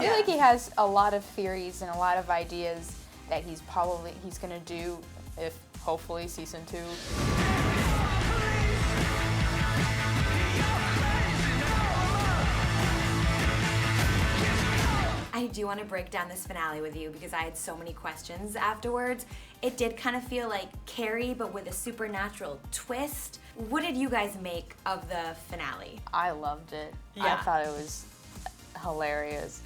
I feel like he has a lot of theories and a lot of ideas that he's gonna do if hopefully season 2. I do want to break down this finale with you because I had so many questions afterwards. It did kind of feel like Carrie, but with a supernatural twist. What did you guys make of the finale? I loved it. Yeah. I thought it was hilarious.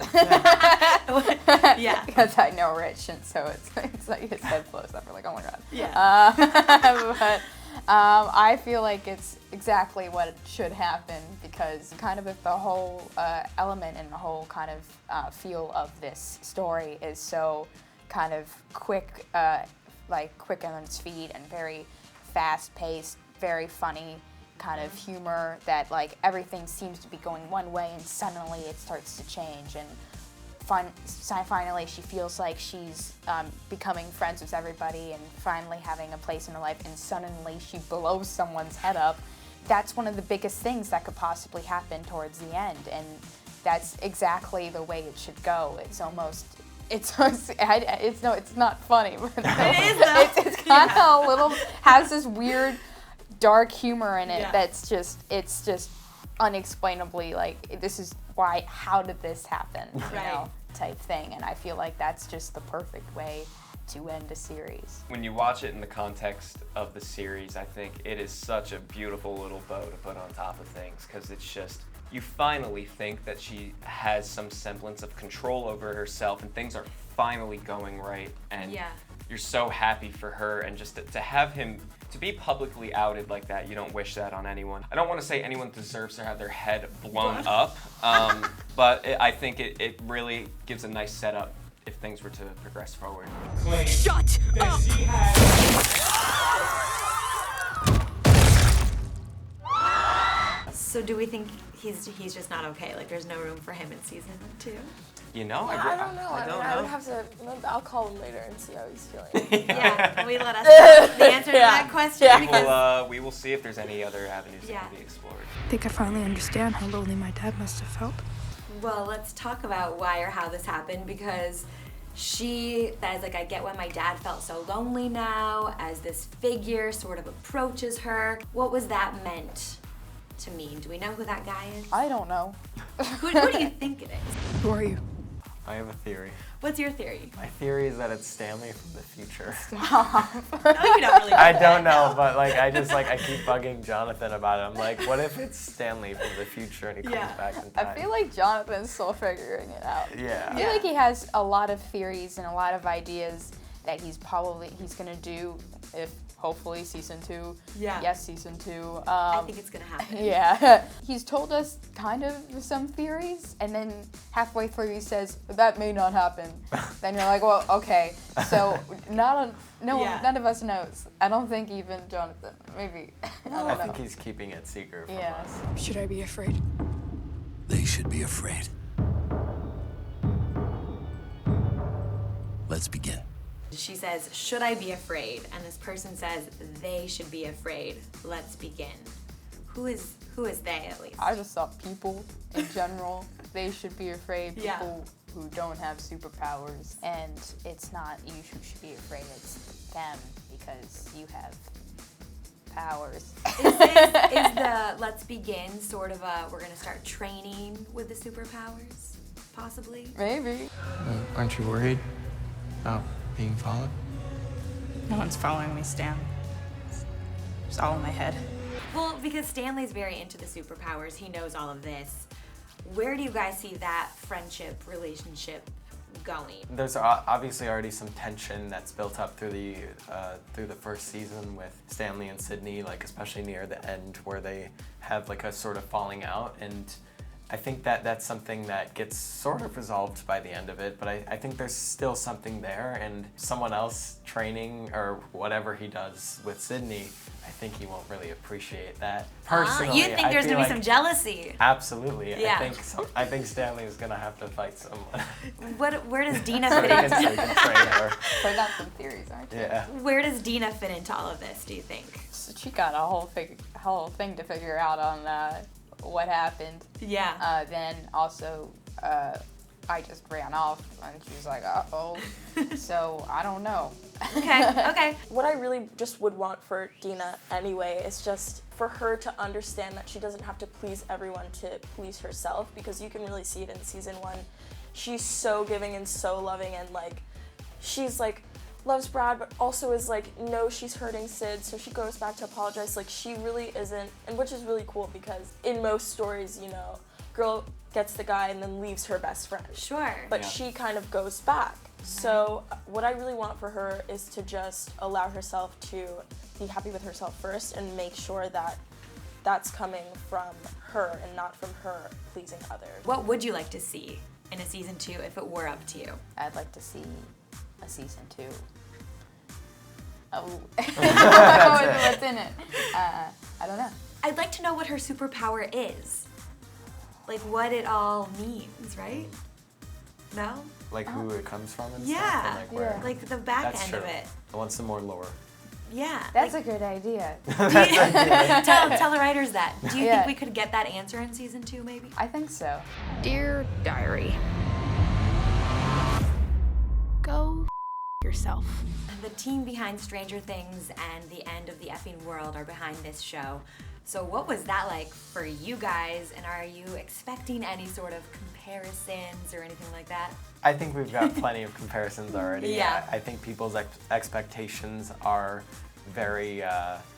Yeah. Because I know Rich, and so it's like his head flows up. We're like, oh my god. Yeah. But I feel like it's exactly what should happen because kind of if the whole element and the whole kind of feel of this story is so kind of quick, quick on its feet and very fast-paced, very funny kind of humor that like everything seems to be going one way and suddenly it starts to change and finally she feels like she's becoming friends with everybody and finally having a place in her life and suddenly she blows someone's head up. That's one of the biggest things that could possibly happen towards the end, and that's exactly the way it should go. It's not funny, but It is though. it's kind of a little, has this weird dark humor in it that's just unexplainably like, this is why, how did this happen, you know, type thing. And I feel like that's just the perfect way to end a series. When you watch it in the context of the series, I think it is such a beautiful little bow to put on top of things because it's just, you finally think that she has some semblance of control over herself and things are finally going right, and you're so happy for her, and just to have him to be publicly outed like that, you don't wish that on anyone. I don't want to say anyone deserves to have their head blown up, but I think it really gives a nice setup if things were to progress forward. Shut up! So do we think he's just not okay? Like there's no room for him in season 2? You know, I don't know. I would have to. I'll call him later and see how he's feeling. Yeah, we let us know the answer to that question. We will see if there's any other avenues that can be explored. I think I finally understand how lonely my dad must have felt. Well, let's talk about why or how this happened, because she says, like, I get why my dad felt so lonely now as this figure sort of approaches her. What was that meant to mean? Do we know who that guy is? I don't know. Who do you think it is? Who are you? I have a theory. What's your theory? My theory is that it's Stanley from the future. No, you don't really know. I don't know, but like I keep bugging Jonathan about it. I'm like, what if it's Stanley from the future and he comes back in time? I feel like Jonathan's still figuring it out. Yeah. I feel like he has a lot of theories and a lot of ideas that he's gonna do if hopefully season 2. Yeah. Yes, season 2. I think it's gonna happen. Yeah. He's told us kind of some theories, and then halfway through he says, that may not happen. Then you're like, well, okay. So none of us knows. I don't think even Jonathan. Maybe. I think he's keeping it secret from us. Should I be afraid? They should be afraid. Let's begin. She says, should I be afraid? And this person says, they should be afraid. Let's begin. Who is they, at least? I just thought people in general, they should be afraid. People who don't have superpowers. And it's not you who should be afraid, it's them because you have powers. Is the let's begin sort of a, we're gonna start training with the superpowers? Possibly? Maybe. Aren't you worried about being followed? No one's following me, Stan. It's all in my head. Well, because Stanley's very into the superpowers, he knows all of this. Where do you guys see that friendship, relationship going? There's obviously already some tension that's built up through the first season with Stanley and Sydney, like especially near the end where they have like a sort of falling out, and I think that that's something that gets sort of resolved by the end of it, but I think there's still something there, and someone else training or whatever he does with Sydney, I think he won't really appreciate that. Personally, you think there's gonna be some jealousy? Absolutely. Yeah. I think Stanley is gonna have to fight someone. Where does Dina fit into? So he can train her. Putting out some theories, aren't you? Yeah. Where does Dina fit into all of this, do you think? So she got a whole thing to figure out on what happened. Yeah. Then also I just ran off, and she was like, uh-oh. So I don't know. Okay. What I really just would want for Dina anyway is just for her to understand that she doesn't have to please everyone to please herself, because you can really see it in season 1. She's so giving and so loving, and like she's like loves Brad but also is like knows she's hurting Sid, so she goes back to apologize. Like she really isn't, and which is really cool because in most stories, you know, girl gets the guy and then leaves her best friend. Sure. But she kind of goes back. So what I really want for her is to just allow herself to be happy with herself first and make sure that that's coming from her and not from her pleasing others. What would you like to see in a season 2 if it were up to you? I'd like to see a season 2. Oh, what's in it? I don't know. I'd like to know what her superpower is. Like what it all means, right? No? Like who it comes from and Yeah. stuff? And like where? Like the back That's end true. of it. I want some more lore. Yeah. That's a good idea. Tell the writers that. Do you Yeah. think we could get that answer in season 2 maybe? I think so. Dear Diary, go yourself. The team behind Stranger Things and the end of the effing world are behind this show. So what was that like for you guys, and are you expecting any sort of comparisons or anything like that? I think we've got plenty of comparisons already. Yeah. I think people's expectations are very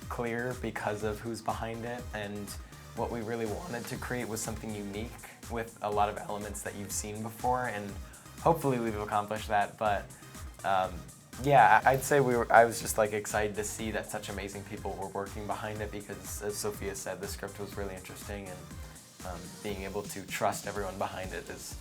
clear because of who's behind it, and what we really wanted to create was something unique with a lot of elements that you've seen before, and hopefully we've accomplished that. But yeah, I'd say I was just like excited to see that such amazing people were working behind it, because as Sophia said, the script was really interesting, and being able to trust everyone behind it is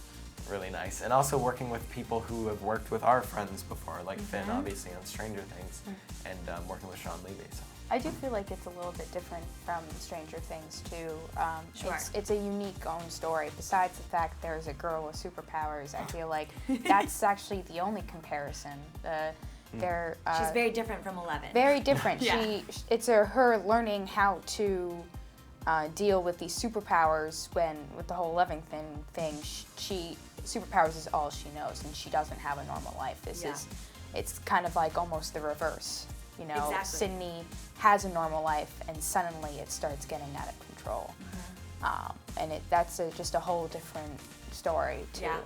really nice. And also working with people who have worked with our friends before, like Finn obviously on Stranger Things, and working with Sean Levy. So. I do feel like it's a little bit different from Stranger Things too. Sure. It's a unique own story. Besides the fact there's a girl with superpowers, I feel like that's actually the only comparison. She's very different from 11. Very different. Yeah. It's her learning how to deal with these superpowers when, with the whole 11 thing, superpowers is all she knows, and she doesn't have a normal life. It's kind of like almost the reverse. You know, Exactly. Sydney has a normal life, and suddenly it starts getting out of control. And that's just a whole different story too. Yeah.